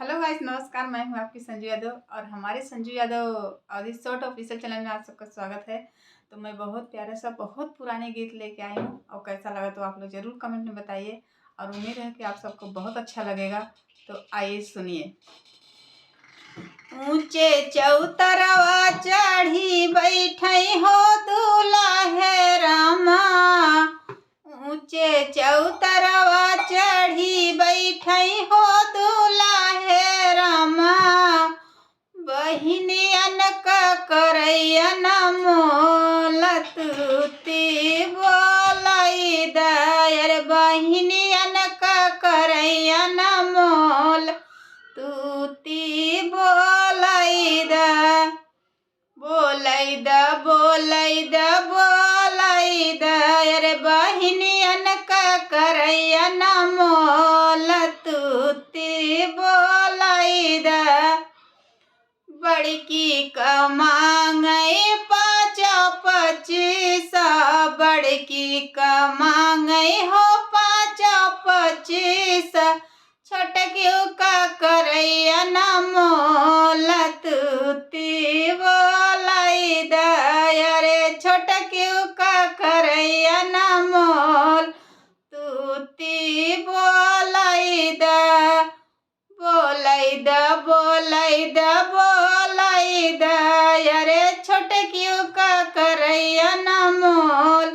Hello guys, नमस्कार। मैं हूं आपकी संजू यादव और हमारे संजू यादव और शॉर्ट ऑफिशियल चैनल में आप सबका स्वागत है। तो मैं बहुत प्यारा सा बहुत पुराने गीत लेके आई हूं और कैसा लगा तो आप लोग ज़रूर कमेंट में बताइए और उम्मीद है कि आप सबको बहुत अच्छा लगेगा। तो आइए सुनिए। ऊंचे चौतरवा चढ़ी बैठई हो दुल्हे रामा, ऊंचे चौतरवा चढ़ी बैठई हो दुल्हे रामा, बहिनियन का करैयन मोल तुती बोलाई दयर, बहिनियन का करैयन मोल तुती बोलाई द बोलाई द बोलाई द बोलाई द अरे बहिनियन का करैयन मोल तुती बोलाई द, बड़की का मांगई 5-25, बड़की का मांगई हो 5-25, छोटकियों का करैयन मोल तुती बोलाई द अरे छोटकियों का करैयन मोल तुती बोलाई द बोलाई द बोलाई द बोलाई द अरे छोटकियों का करैयन मोल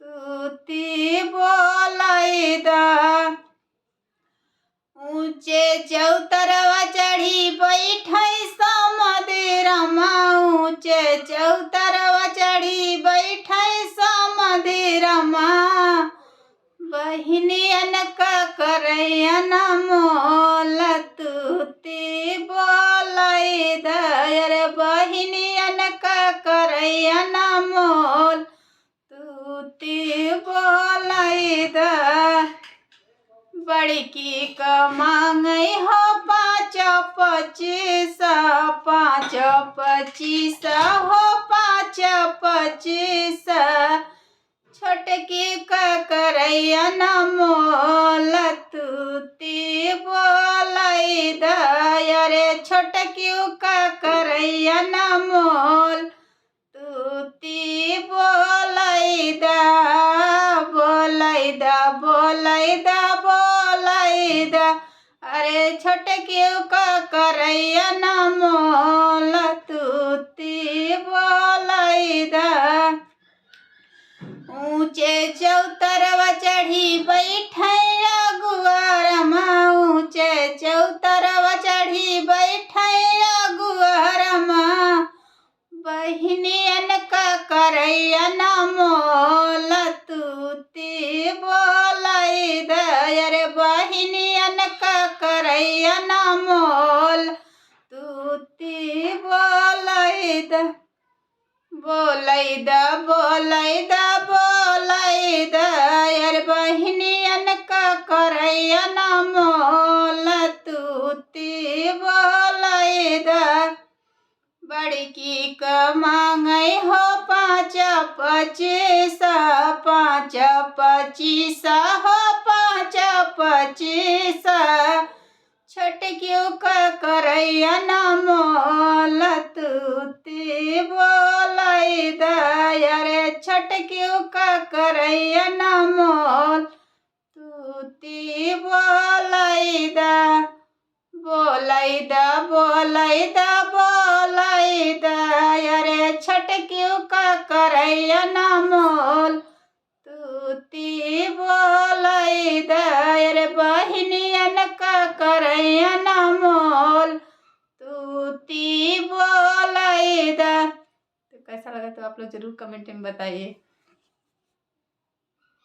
तुती बोलाई द, ऊंचे चौतरवा चढ़ी बैठई समधिरमा, ऊंचे चौतरवा चढ़ी बैठई समधिरमा, बहिनियन का करैयन मोल तुती बोलाई द अरे बहिनियन का करैयन मोल तुती बोलाई द, बड़की का मांगई हो 5-25, 5-25 हो 5-25, छोटकी का करैयन मोल तुती बोलाई द अरे छोटकियों का करैयन मोल तुती बोलाई द बोलाई द बोलाई द बोलाई द अरे छोटकियों का करैयन मोल तुती बोलाई द, ऊंचे चौतरवा चढ़ी बैठई अगुआरमा, ऊंचे चौतरवा चढ़ी बैठई अगुआरमा, बहिनियन का करैयन मोल तुती बोलाई द अरे बहिनियन का करैयन मोल तुती बोलाई द बोलाई द बोलाई द बोलाई द अरे बहिनियन का करैयन मोल तुती बोलाई द, बड़की का मांगई हो 5-25, 5-25 हो 5-25, छोटकियों का करैयन मोल तुती बोलाई द अरे छोटकियों का करैयन मोल तुती बोलाई द बोलाई द बोलाई द बोलाई द अरे छोटकियों का करैयन मोल तुती बोलाई द अरे बहिनियन का करैयन मोल तुती बोलाई द। तो कैसा लगा तो आप लोग जरूर कमेंट में बताइए।